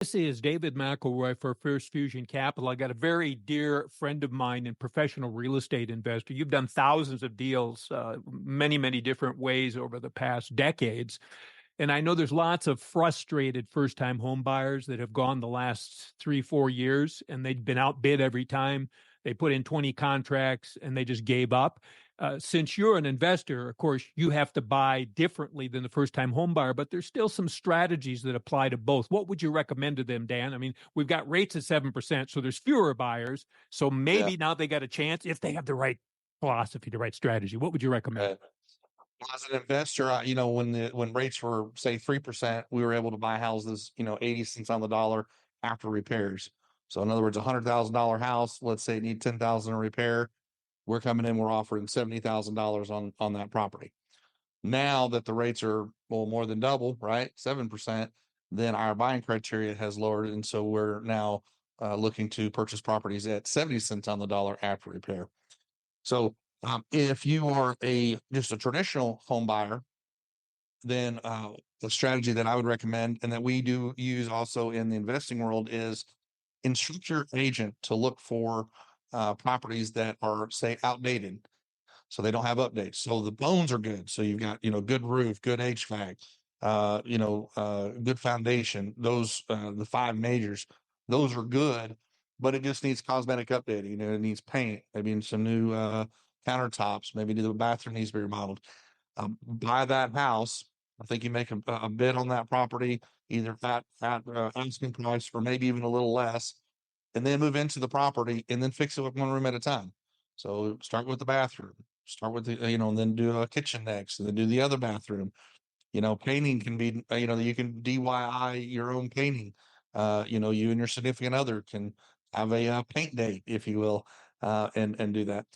This is David McElroy for First Fusion Capital. I got a very dear friend of mine and professional real estate investor. You've done thousands of deals, many, many different ways over the past decades. And I know there's lots of frustrated first-time home buyers that have gone the last 3, 4 years, and they've been outbid every time. They put in 20 contracts and they just gave up. Since you're an investor, of course, you have to buy differently than the first-time home buyer, but there's still some strategies that apply to both. What would you recommend to them, Dan? I mean, we've got rates at 7%, so there's fewer buyers. So Yeah. maybe now they got a chance if they have the right philosophy, the right strategy. What would you recommend? Well, as an investor, when rates were say 3%, we were able to buy houses, 80 cents on the dollar after repairs. So in other words, $100,000 house, let's say it need 10,000 in repair, we're coming in, we're offering $70,000 on that property. Now that the rates are more than double, right, 7%, then our buying criteria has lowered, and so we're now looking to purchase properties at 70 cents on the dollar after repair. So if you are just a traditional home buyer, then the strategy that I would recommend and that we do use also in the investing world is instruct your agent to look for properties that are, say, outdated. So they don't have updates. So the bones are good. So you've got, good roof, good HVAC, good foundation. Those, the five majors, those are good, but it just needs cosmetic updating. It needs paint, maybe some new countertops, maybe the bathroom needs to be remodeled. Buy that house. I think you make a bid on that property, either at asking price or maybe even a little less, and then move into the property and then fix it with one room at a time. So start with the bathroom, start with and then do a kitchen next, and then do the other bathroom. Painting can be, you can DIY your own painting. You and your significant other can have a paint date, if you will, and do that.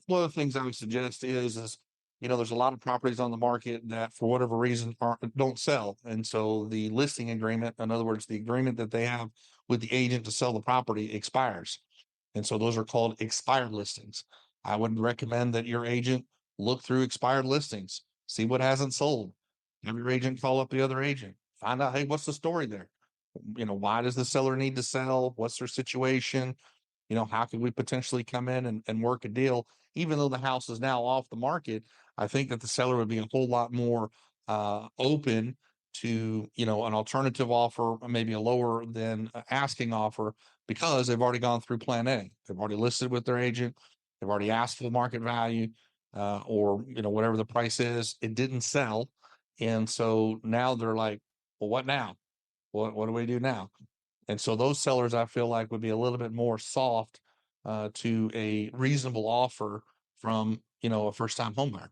One of the things I would suggest is there's a lot of properties on the market that for whatever reason don't sell, and so the listing agreement, in other words, the agreement that they have with the agent to sell the property expires, and so those are called expired listings. I would recommend that your agent look through expired listings, see what hasn't sold. Have your agent call up the other agent, find out, hey, what's the story there? Why does the seller need to sell? What's their situation? How could we potentially come in and work a deal? Even though the house is now off the market, I think that the seller would be a whole lot more open to, an alternative offer, maybe a lower than asking offer, because they've already gone through plan A. They've already listed with their agent. They've already asked for the market value, or, whatever the price is. It didn't sell. And so now they're like, well, what now? What do we do now? And so those sellers, I feel like, would be a little bit more soft to a reasonable offer from, a first-time homebuyer.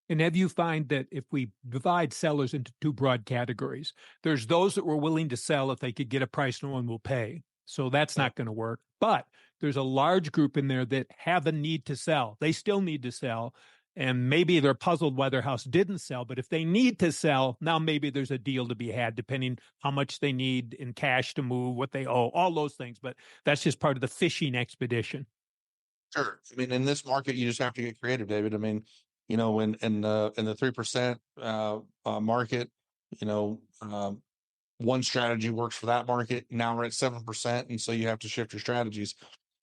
And have you find that if we divide sellers into two broad categories, there's those that were willing to sell if they could get a price no one will pay. So that's Yeah. not going to work. But there's a large group in there that have a need to sell. They still need to sell. And maybe they're puzzled why their house didn't sell. But if they need to sell, now maybe there's a deal to be had, depending how much they need in cash to move, what they owe, all those things. But that's just part of the fishing expedition. Sure. I mean, in this market, you just have to get creative, David. I mean, in the 3% market, you know, um, one strategy works for that market. Now we're at 7%, and so you have to shift your strategies.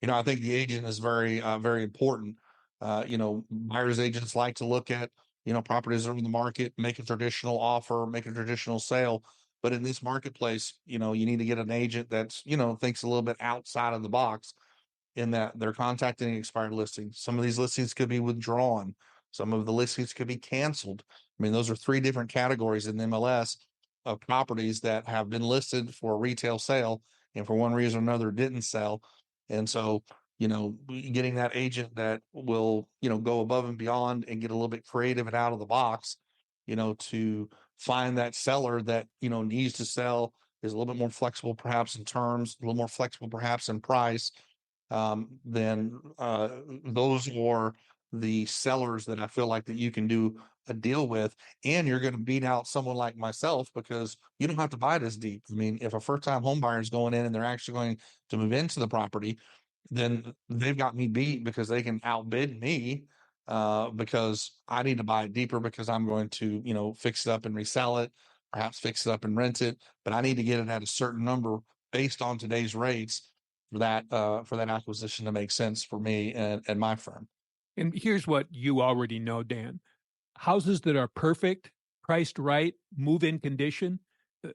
I think the agent is very important. Buyers agents like to look at properties that are in the market, make a traditional offer, make a traditional sale. But in this marketplace, you need to get an agent that's thinks a little bit outside of the box, in that they're contacting expired listings. Some of these listings could be withdrawn. Some of the listings could be canceled. I mean, those are three different categories in MLS of properties that have been listed for a retail sale and for one reason or another didn't sell. And so, getting that agent that will, go above and beyond and get a little bit creative and out of the box, to find that seller that, needs to sell, is a little bit more flexible, perhaps in terms, a little more flexible, perhaps in price, then those are the sellers that I feel like that you can do a deal with, and you're going to beat out someone like myself because you don't have to buy this deep. I mean, if a first-time home buyer is going in and they're actually going to move into the property, then they've got me beat because they can outbid me, because I need to buy it deeper because I'm going to, fix it up and resell it, perhaps fix it up and rent it, but I need to get it at a certain number based on today's rates for that acquisition to make sense for me and my firm. And here's what you already know, Dan. Houses that are perfect, priced right, move-in condition.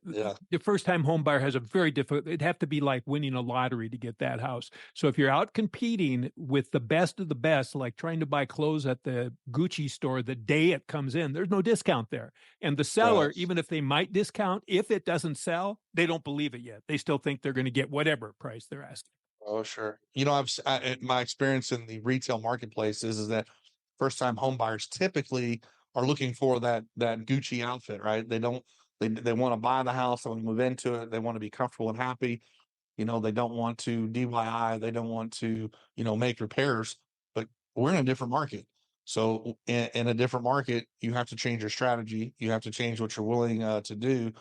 Yeah. The first-time home buyer has a very difficult. It'd have to be like winning a lottery to get that house. So if you're out competing with the best of the best, like trying to buy clothes at the Gucci store the day it comes in, there's no discount there. And the seller, Right. even if they might discount, if it doesn't sell, they don't believe it yet. They still think they're going to get whatever price they're asking. Oh, sure. My experience in the retail marketplace is that first time home buyers typically are looking for that Gucci outfit, right? They want to buy the house, they want to move into it, they want to be comfortable and happy. They don't want to DIY, they don't want to, make repairs, but we're in a different market. So in a different market, you have to change your strategy. You have to change what you're willing to do.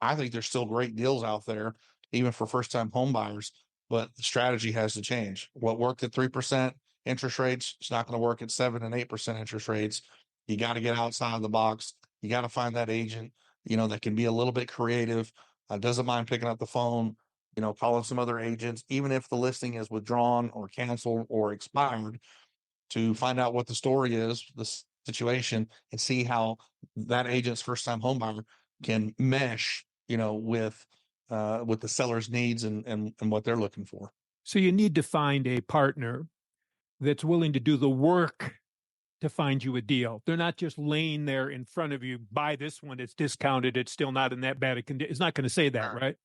I think there's still great deals out there, even for first time home buyers, but the strategy has to change. What worked at 3% interest rates, it's not going to work at 7 and 8% interest rates. You got to get outside of the box. You got to find that agent, that can be a little bit creative, doesn't mind picking up the phone, calling some other agents, even if the listing is withdrawn or canceled or expired, to find out what the story is, the situation, and see how that agent's first time home buyer can mesh, with the seller's needs and what they're looking for. So you need to find a partner that's willing to do the work to find you a deal. They're not just laying there in front of you, buy this one, it's discounted, it's still not in that bad a condition. It's not going to say that, Sure. right?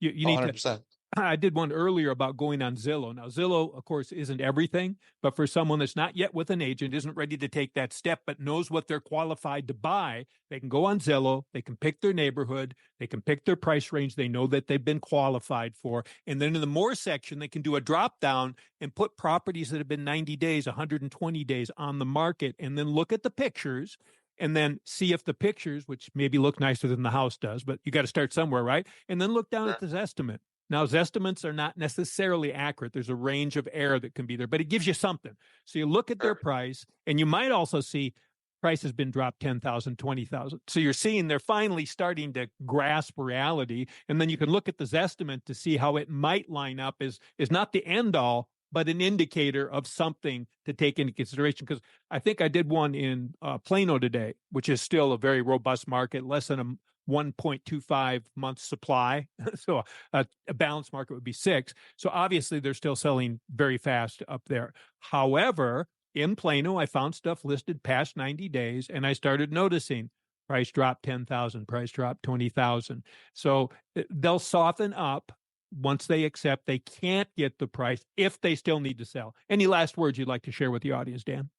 You need to 100%. I did one earlier about going on Zillow. Now, Zillow, of course, isn't everything, but for someone that's not yet with an agent, isn't ready to take that step, but knows what they're qualified to buy, they can go on Zillow, they can pick their neighborhood, they can pick their price range they know that they've been qualified for. And then in the more section, they can do a drop down and put properties that have been 90 days, 120 days on the market, and then look at the pictures and then see if the pictures, which maybe look nicer than the house does, but you got to start somewhere, right? And then look down at Sure. this estimate. Now, estimates are not necessarily accurate. There's a range of error that can be there, but it gives you something. So you look at their Sure. price, and you might also see price has been dropped 10,000, 20,000. So you're seeing they're finally starting to grasp reality. And then you can look at this estimate to see how it might line up is not the end all, but an indicator of something to take into consideration. Because I think I did one in Plano today, which is still a very robust market, less than a 1.25 month supply. So a balanced market would be 6. So obviously they're still selling very fast up there. However, in Plano, I found stuff listed past 90 days and I started noticing price drop 10,000, price drop 20,000. So they'll soften up once they accept they can't get the price if they still need to sell. Any last words you'd like to share with the audience, Dan?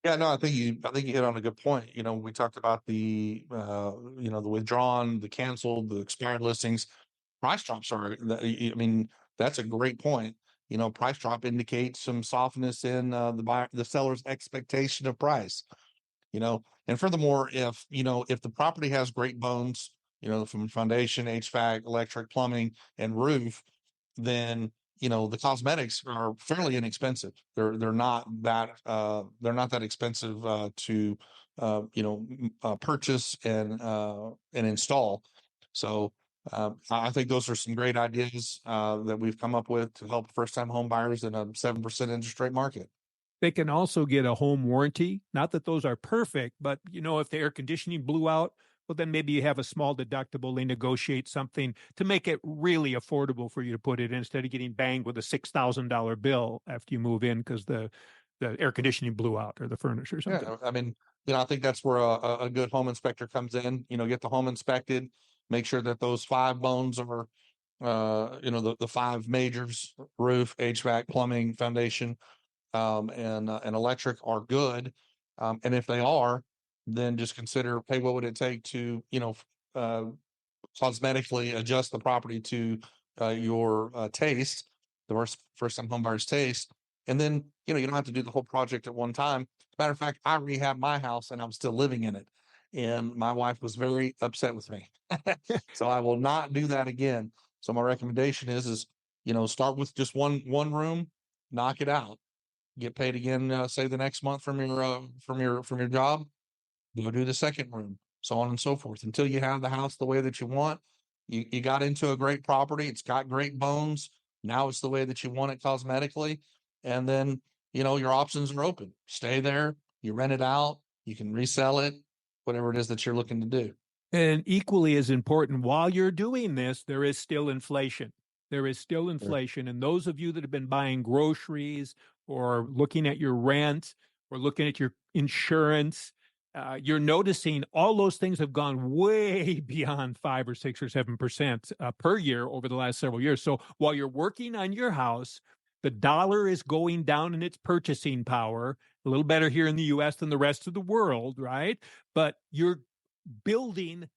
Yeah, no, I think you hit on a good point. We talked about the withdrawn, the canceled, the expired listings. Price drops I mean, that's a great point. Price drop indicates some softness in the seller's expectation of price. And furthermore, if the property has great bones, from foundation, HVAC, electric, plumbing, and roof, then the cosmetics are fairly inexpensive. They're not that expensive to purchase and install. So I think those are some great ideas that we've come up with to help first time home buyers in a 7% interest rate market. They can also get a home warranty. Not that those are perfect, but if the air conditioning blew out, well, then maybe you have a small deductible. They negotiate something to make it really affordable for you to put it in instead of getting banged with a $6,000 bill after you move in because the air conditioning blew out or the furnace or something. Yeah, I mean, I think that's where a good home inspector comes in. Get the home inspected, make sure that those 5 bones are, the 5 majors: roof, HVAC, plumbing, foundation, and electric are good. And if they are, then just consider, hey, what would it take to, uh, cosmetically adjust the property to your taste, the first time home buyer's taste. And then, you don't have to do the whole project at one time. As a matter of fact, I rehabbed my house and I'm still living in it. And my wife was very upset with me. So I will not do that again. So my recommendation is, start with just one room, knock it out, get paid again, say the next month from your job, go do the second room, so on and so forth, until you have the house the way that you want. You got into a great property. It's got great bones. Now it's the way that you want it cosmetically. And then, your options are open. Stay there. You rent it out. You can resell it, whatever it is that you're looking to do. And equally as important, while you're doing this, there is still inflation. There is still Sure. inflation. And those of you that have been buying groceries or looking at your rent or looking at your insurance, you're noticing all those things have gone way beyond 5 or 6 or 7% per year over the last several years. So while you're working on your house, the dollar is going down in its purchasing power, a little better here in the US than the rest of the world, right? But you're building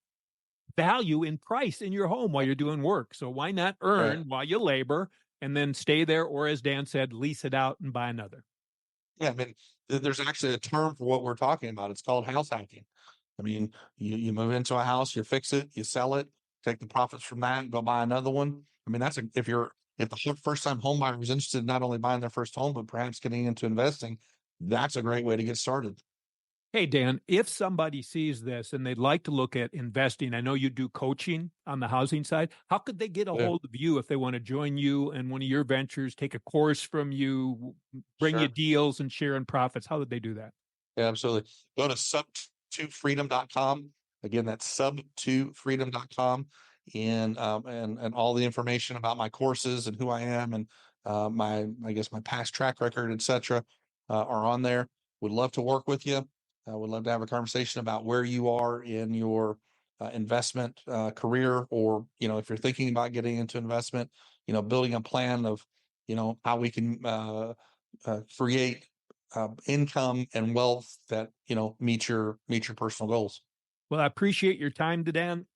value in price in your home while you're doing work. So why not Right. earn while you labor and then stay there, or as Dan said, lease it out and buy another? Yeah, I mean, there's actually a term for what we're talking about. It's called house hacking. I mean, you move into a house, you fix it, you sell it, take the profits from that, and go buy another one. I mean, if the first time home buyer is interested in not only buying their first home, but perhaps getting into investing, that's a great way to get started. Hey, Dan, if somebody sees this and they'd like to look at investing, I know you do coaching on the housing side. How could they get a Yeah, hold of you if they want to join you and one of your ventures, take a course from you, bring you sure. deals and share in profits? How would they do that? Yeah, absolutely. Go to sub2freedom.com. Again, that's sub2freedom.com. And all the information about my courses and who I am and I guess my past track record, etc., are on there. Would love to work with you. Would love to have a conversation about where you are in your investment career, or if you're thinking about getting into investment, building a plan of how we can create income and wealth that meet your personal goals. Well, I appreciate your time today, Dan.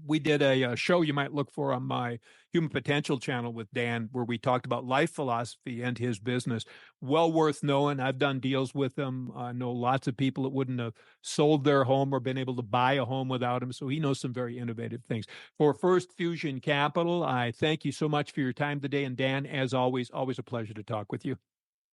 We did a show you might look for on my Human Potential channel with Dan, where we talked about life philosophy and his business. Well worth knowing. I've done deals with him. I know lots of people that wouldn't have sold their home or been able to buy a home without him. So he knows some very innovative things. For First Fusion Capital, I thank you so much for your time today. And Dan, as always a pleasure to talk with you.